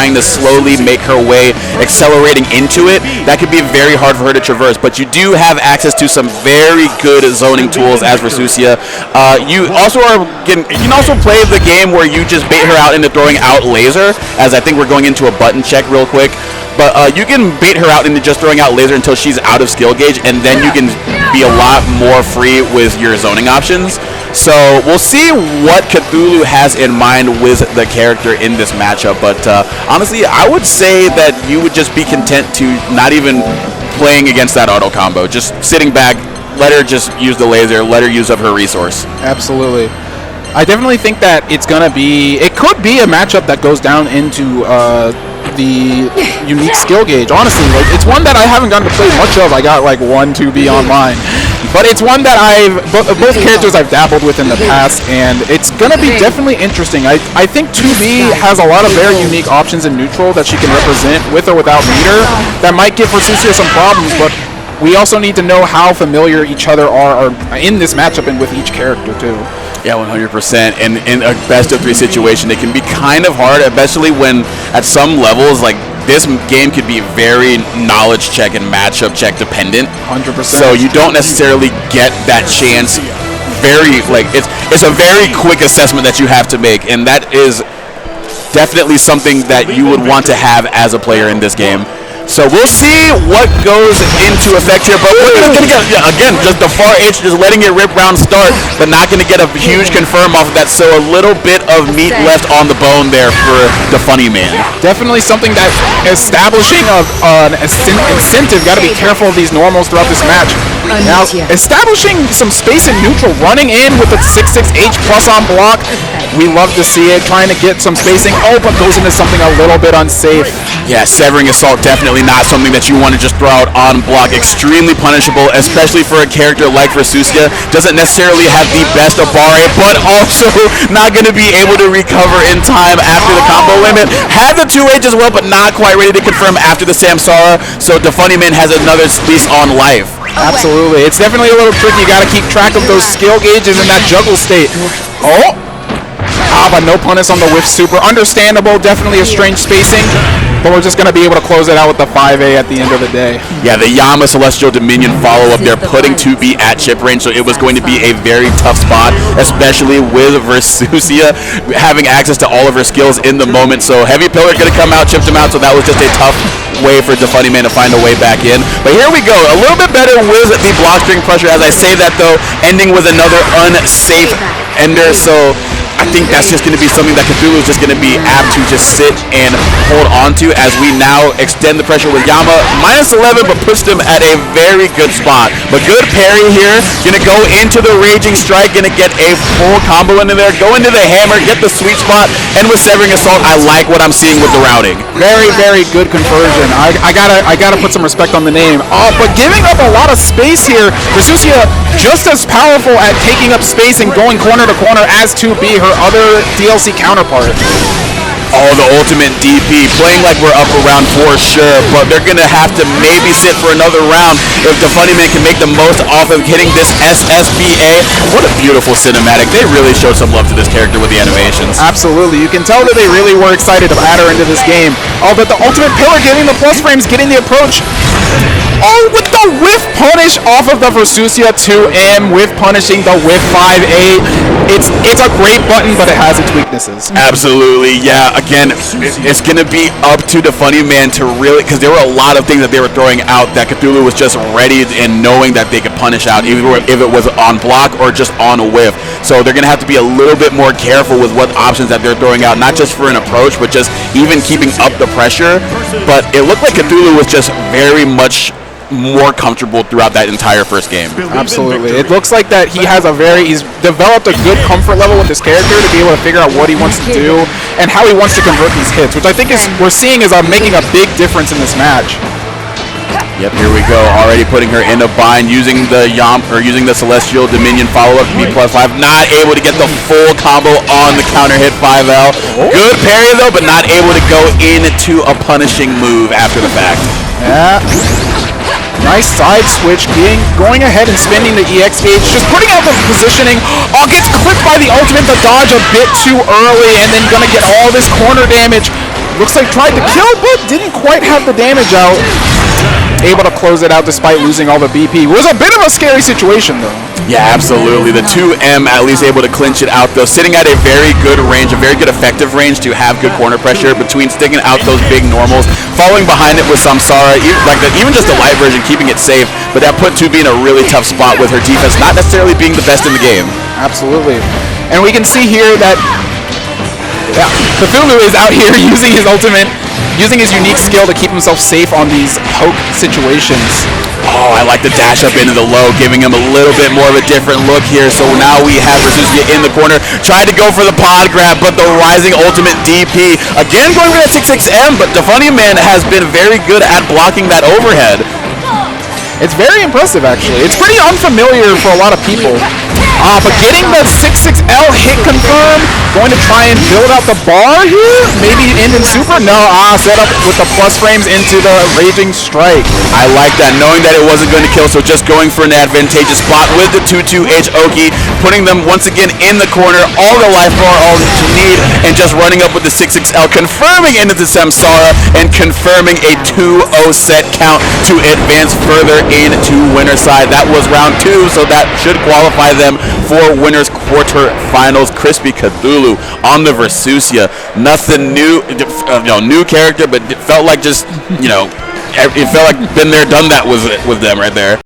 trying to slowly make her way, accelerating into it, that could be very hard for her to traverse. But you do have access to some very good zoning tools as Versusia. You can also play the game where you just bait her out into throwing out laser, as I think we're going into a button check real quick. But you can bait her out into just throwing out laser until she's out of skill gauge, and then you can be a lot more free with your zoning options. So we'll see what Cthulhu has in mind with the character in this matchup. But honestly, I would say that you would just be content to not even playing against that auto combo. Just sitting back, let her just use the laser, let her use up her resource. Absolutely. I definitely think that it could be a matchup that goes down into the unique skill gauge. Honestly, like, it's one that I haven't gotten to play much of. I got like 1, 2B online, but it's one that both characters I've dabbled with in the past, and it's gonna be definitely interesting. I think 2B has a lot of very unique options in neutral that she can represent with or without meter that might give Versusia some problems, but we also need to know how familiar each other are in this matchup and with each character too. Yeah, 100%. And in a best-of-3 situation, it can be kind of hard, especially when at some levels, like, this game could be very knowledge check and matchup check dependent. 100%. So you don't necessarily get that chance. It's a very quick assessment that you have to make, and that is definitely something that you would want to have as a player in this game. So we'll see what goes into effect here, but we're going to get, again, just the far H, just letting it rip round start, but not going to get a huge confirm off of that, so a little bit of meat left on the bone there for DaFunnyMan. Definitely something that establishing an incentive, got to be careful of these normals throughout this match. Now, establishing some space in neutral, running in with the 6/6H plus on block, we love to see it, trying to get some spacing, but goes into something a little bit unsafe. Yeah, Severing Assault, definitely not something that you want to just throw out on block. Extremely punishable, especially for a character like Versusia. Doesn't necessarily have the best of Barre, but also not going to be able to recover in time after the combo limit. Had the 2H as well, but not quite ready to confirm after the Samsara, so DaFunnyMan has another lease on life. Absolutely. It's definitely a little tricky. You got to keep track of those skill gauges in that juggle state. But no punish on the whiff super. Understandable. Definitely a strange spacing. But we're just going to be able to close it out with the 5A at the end of the day. Yeah, the Yama Celestial Dominion follow-up there, putting 2B at chip range, so it was going to be a very tough spot, especially with Versusia having access to all of her skills in the moment. So Heavy Pillar could have come out, chipped him out, so that was just a tough way for DaFunnyMan to find a way back in. But here we go, a little bit better with the block string pressure. As I say that, though, ending with another unsafe ender, so I think that's just going to be something that Cthulhu is just going to be apt to just sit and hold on to as we now extend the pressure with Yama. -11, but puts them at a very good spot. But good parry here. Going to go into the Raging Strike. Going to get a full combo into there. Go into the hammer. Get the sweet spot. And with Severing Assault, I like what I'm seeing with the routing. Very, very good conversion. I gotta put some respect on the name. But giving up a lot of space here. Versusia just as powerful at taking up space and going corner to corner as 2B, her other DLC counterpart. Oh, the ultimate DP, playing like we're up around for sure, but they're going to have to maybe sit for another round if DaFunnyMan can make the most off of hitting this SSBA. What a beautiful cinematic. They really showed some love to this character with the animations. Absolutely. You can tell that they really were excited to add her into this game. But the ultimate pillar getting the plus frames, getting the approach. With the whiff punish off of the Versusia 2M, whiff punishing the whiff 5A. It's a great button, but it has its weaknesses. Absolutely, yeah. Again, it's going to be up to DaFunnyMan to really, because there were a lot of things that they were throwing out that Cthulhu was just ready and knowing that they could punish out, even if it was on block or just on a whiff. So they're going to have to be a little bit more careful with what options that they're throwing out, not just for an approach, but just even keeping up the pressure. But it looked like Cthulhu was just very much more comfortable throughout that entire first game. Absolutely. It looks like that he's developed a good comfort level with this character to be able to figure out what he wants to do and how he wants to convert these hits, which I think we're seeing is making a big difference in this match. Yep, here we go. Already putting her in a bind, using the Celestial Dominion follow-up to be +5. Not able to get the full combo on the counter hit 5L. Good parry though, but not able to go into a punishing move after the fact. Yeah. Nice side switch, going ahead and spending the EX gauge, just putting out the positioning. Gets clipped by the ultimate, the dodge a bit too early, and then gonna get all this corner damage. Looks like tried to kill, but didn't quite have the damage out. Able to close it out despite losing all the BP. It was a bit of a scary situation, though. Yeah, absolutely. The 2M at least able to clinch it out, though, sitting at a very good range, a very good effective range to have good corner pressure between sticking out those big normals, following behind it with Samsara, even just the light version, keeping it safe, but that put 2B in a really tough spot with her defense not necessarily being the best in the game. Absolutely. And we can see here that Cthulu is out here using his ultimate, using his unique skill to keep himself safe on these poke situations. Oh, I like the dash up into the low, giving him a little bit more of a different look here. So now we have Versusia in the corner, tried to go for the pod grab, but the rising ultimate DP. Again going for that 6-6M, but DaFunnyMan has been very good at blocking that overhead. It's very impressive, actually. It's pretty unfamiliar for a lot of people. But getting the 6-6L hit confirmed, going to try and build out the bar here? Maybe end in super? No, set up with the plus frames into the Raging Strike. I like that, knowing that it wasn't going to kill, so just going for an advantageous spot with the 2-2H Oki, putting them once again in the corner, all the life bar, all that you need, and just running up with the 6-6L, confirming into the Samsara, and confirming a 2-0 set count to advance further into winner side. That was round 2, so that should qualify them for winners quarterfinals. CrispyCthulu on the Versusia. Nothing new, new character, but it felt like just, it felt like been there, done that with them right there.